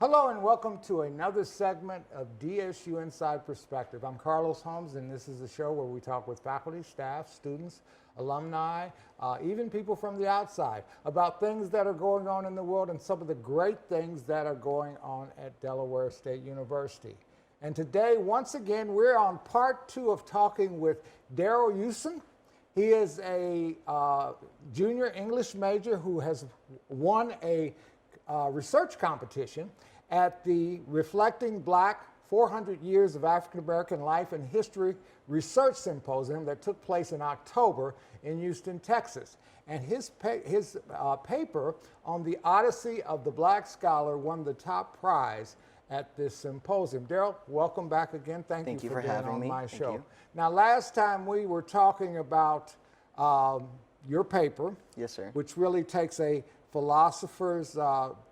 Hello and welcome to another segment of DSU Inside Perspective. I'm Carlos Holmes, and this is a show where we talk with faculty, staff, students, alumni, even people from the outside about things that are going on in the world and some of the great things that are going on at Delaware State University. And today, once again, we're on part two of talking with Darrell Hughson. He is a junior English major who has won a research competition at the Reflecting Black 400 Years of African American Life and History Research Symposium that took place in October in Houston, Texas. And his paper on the Odyssey of the Black Scholar won the top prize at this symposium. Darrell, welcome back again. Thank you for being on my show. Now, last time we were talking about your paper. Yes, sir. Which really takes a philosopher's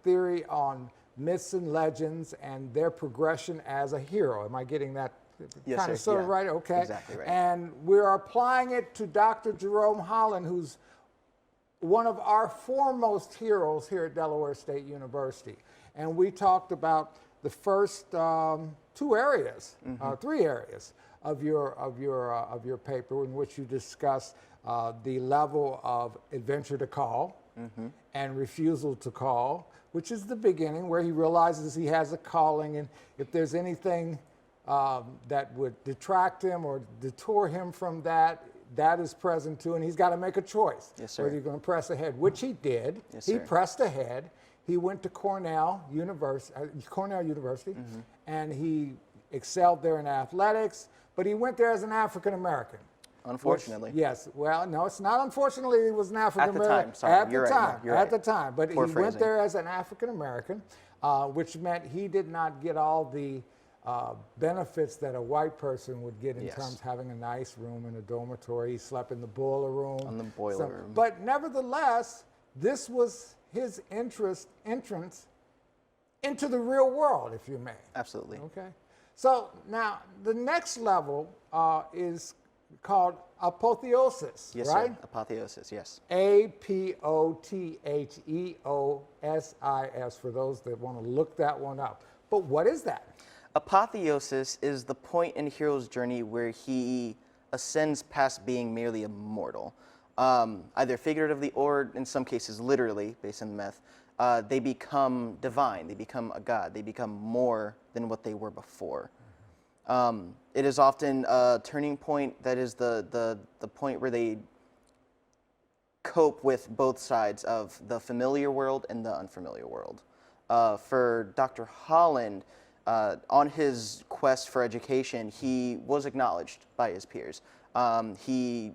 theory on myths and legends and their progression as a hero. Am I getting that kind of sort of right? Okay. Exactly right. And we're applying it to Dr. Jerome Holland, who's one of our foremost heroes here at Delaware State University. And we talked about the first three areas of your paper, in which you discuss the level of adventure to call and refusal to call, which is the beginning, where he realizes he has a calling, and if there's anything that would detract him or detour him from that, that is present too, and he's got to make a choice. Yes, sir. Whether he's going to press ahead, which he did. Yes, he sir. pressed ahead. He went to Cornell University, and he excelled there in athletics, but he went there as an African American. Unfortunately. Yes. Well, no, it's not unfortunately he was an African American. At the time, sorry. At the time. But he went there as an African American, which meant he did not get all the benefits that a white person would get in terms of having a nice room in a dormitory. He slept in the boiler room. On the boiler room. But nevertheless, this was his entrance into the real world, if you may. Absolutely. Okay. So now the next level is called Apotheosis, yes, right? Sir. Apotheosis, yes. Apotheosis, for those that want to look that one up. But what is that? Apotheosis is the point in hero's journey where he ascends past being merely immortal. Either figuratively or, in some cases, literally, based on the myth. They become divine. They become a god. They become more than what they were before. It is often a turning point that is the point where they cope with both sides of the familiar world and the unfamiliar world. For Dr. Holland, on his quest for education, he was acknowledged by his peers. He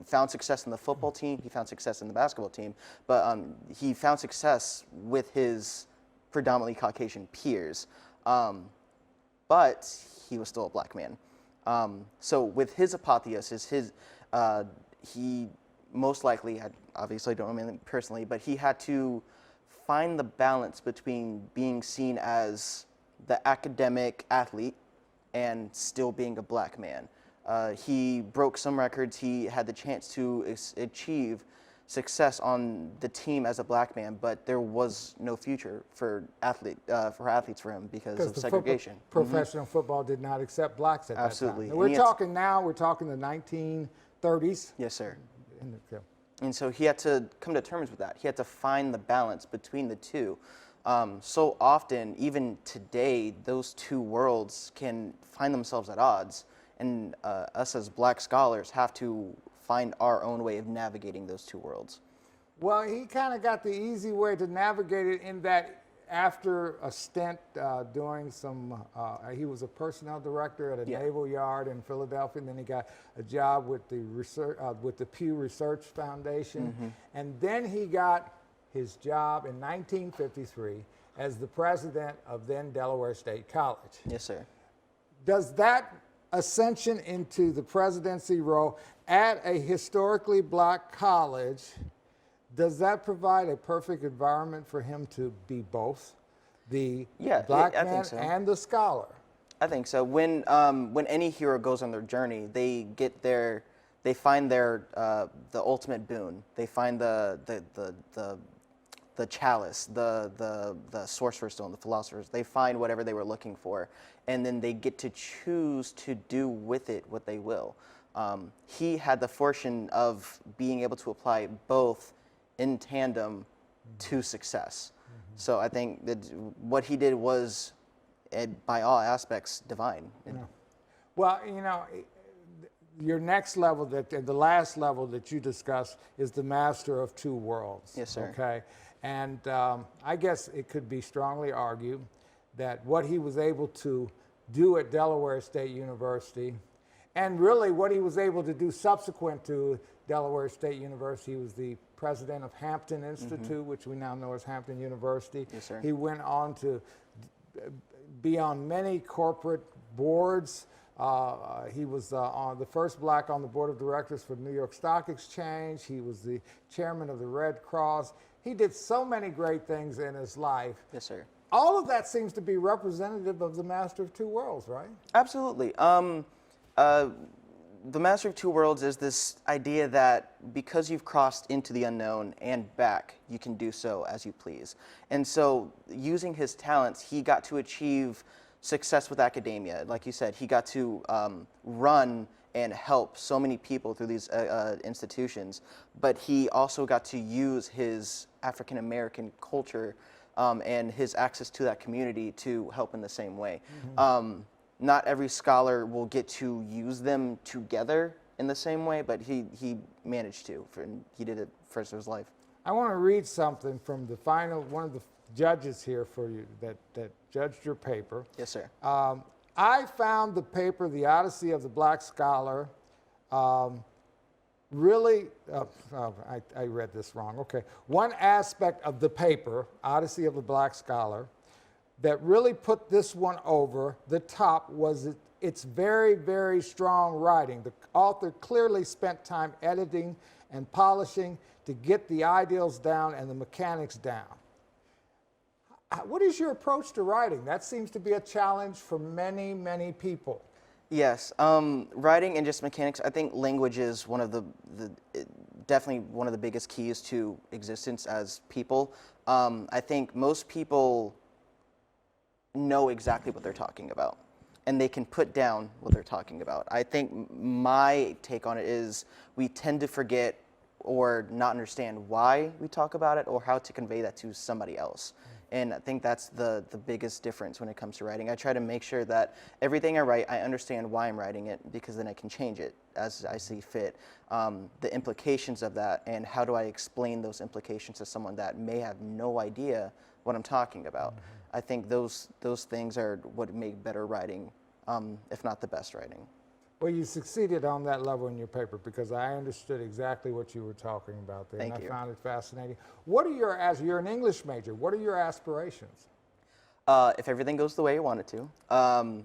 found success in the football team, he found success in the basketball team, but he found success with his predominantly Caucasian peers. But he was still a black man. So with his apotheosis, he most likely had, obviously don't know him personally, but he had to find the balance between being seen as the academic athlete and still being a black man. He broke some records. He had the chance to achieve success on the team as a black man, but there was no future for athletes for him because of segregation. Professional football did not accept blacks at that time. And we're talking the 1930s. Yes, sir. And so he had to come to terms with that. He had to find the balance between the two. So often, even today, those two worlds can find themselves at odds, and us as black scholars have to find our own way of navigating those two worlds. Well, he kind of got the easy way to navigate it in that after a stint doing some, he was a personnel director at a naval yard in Philadelphia, and then he got a job with the Pew Research Foundation, and then he got his job in 1953 as the president of then Delaware State College. Yes, sir. Does that ascension into the presidency role at a historically black college, does that provide a perfect environment for him to be both the black man and the scholar? I think so. When any hero goes on their journey, they find their the ultimate boon. They find the the chalice, the sorcerer's stone, the philosopher's. They find whatever they were looking for, and then they get to choose to do with it what they will. He had the fortune of being able to apply both in tandem to success. So I think that what he did was, by all aspects, divine. Yeah. Well, you know, your next level, the last level that you discussed, is the master of two worlds. Yes, sir. Okay, and I guess it could be strongly argued that what he was able to do at Delaware State University, and really what he was able to do subsequent to Delaware State University, he was the president of Hampton Institute, which we now know as Hampton University. Yes, sir. He went on to be on many corporate boards. He was the first black on the board of directors for the New York Stock Exchange. He was the chairman of the Red Cross. He did so many great things in his life. Yes, sir. All of that seems to be representative of the master of two worlds, right? Absolutely. The master of two worlds is this idea that because you've crossed into the unknown and back, you can do so as you please. And so using his talents, he got to achieve success with academia. Like you said, he got to run and help so many people through these institutions, but he also got to use his African American culture and his access to that community to help in the same way. Not every scholar will get to use them together in the same way, but he managed to, and he did it for his life. I want to read something from the final, one of the judges here for you that judged your paper. Yes, sir. I found the paper, The Odyssey of the Black Scholar, really, I read this wrong. Okay. One aspect of the paper, Odyssey of the Black Scholar, that really put this one over the top was its very, very strong writing. The author clearly spent time editing and polishing to get the ideals down and the mechanics down. What is your approach to writing? That seems to be a challenge for many, many people. Yes, writing and just mechanics. I think language is one of definitely one of the biggest keys to existence as people. I think most people know exactly what they're talking about, and they can put down what they're talking about. I think my take on it is we tend to forget or not understand why we talk about it or how to convey that to somebody else. And I think that's the biggest difference when it comes to writing. I try to make sure that everything I write, I understand why I'm writing it, because then I can change it as I see fit. The implications of that, and how do I explain those implications to someone that may have no idea what I'm talking about. I think those things are what make better writing, if not the best writing. Well, you succeeded on that level in your paper, because I understood exactly what you were talking about there. Thank and you. I found it fascinating. What are as you're an English major, what are your aspirations? If everything goes the way I want it to,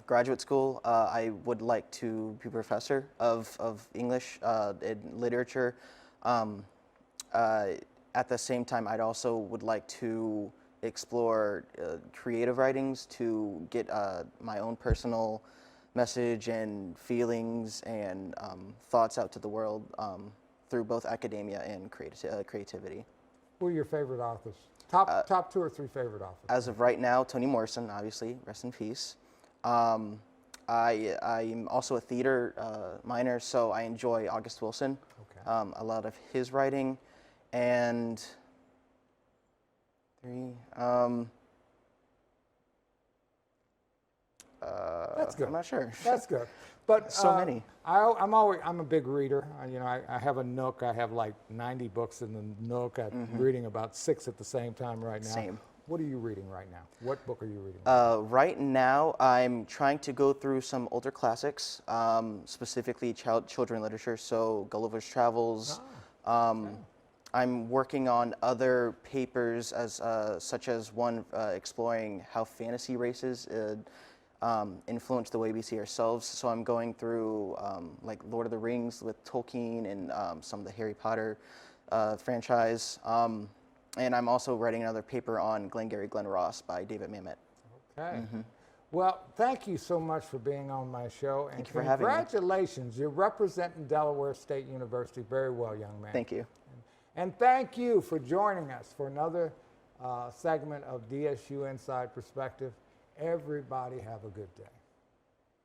graduate school, I would like to be a professor of English and literature. At the same time, I'd also would like to explore creative writings to get my own personal message and feelings and thoughts out to the world through both academia and creativity. Who are your favorite authors? Top 2 or 3 favorite authors? As of right now, Toni Morrison, obviously, rest in peace. I'm also a theater minor, so I enjoy August Wilson, a lot of his writing, and 3. That's good. I'm not sure. That's good. But so many. I'm a big reader. I have a Nook. I have like 90 books in the Nook. I'm reading about 6 at the same time right now. Same. What are you reading right now? What book are you reading? Right now, I'm trying to go through some older classics, specifically children literature, so Gulliver's Travels. I'm working on other papers, such as one exploring how fantasy races influence the way we see ourselves. So I'm going through like Lord of the Rings with Tolkien and some of the Harry Potter franchise. And I'm also writing another paper on Glengarry Glen Ross by David Mamet. Okay. Well, thank you so much for being on my show. And thank you for having me. Congratulations. You're representing Delaware State University very well, young man. Thank you. And thank you for joining us for another segment of DSU Inside Perspective. Everybody have a good day.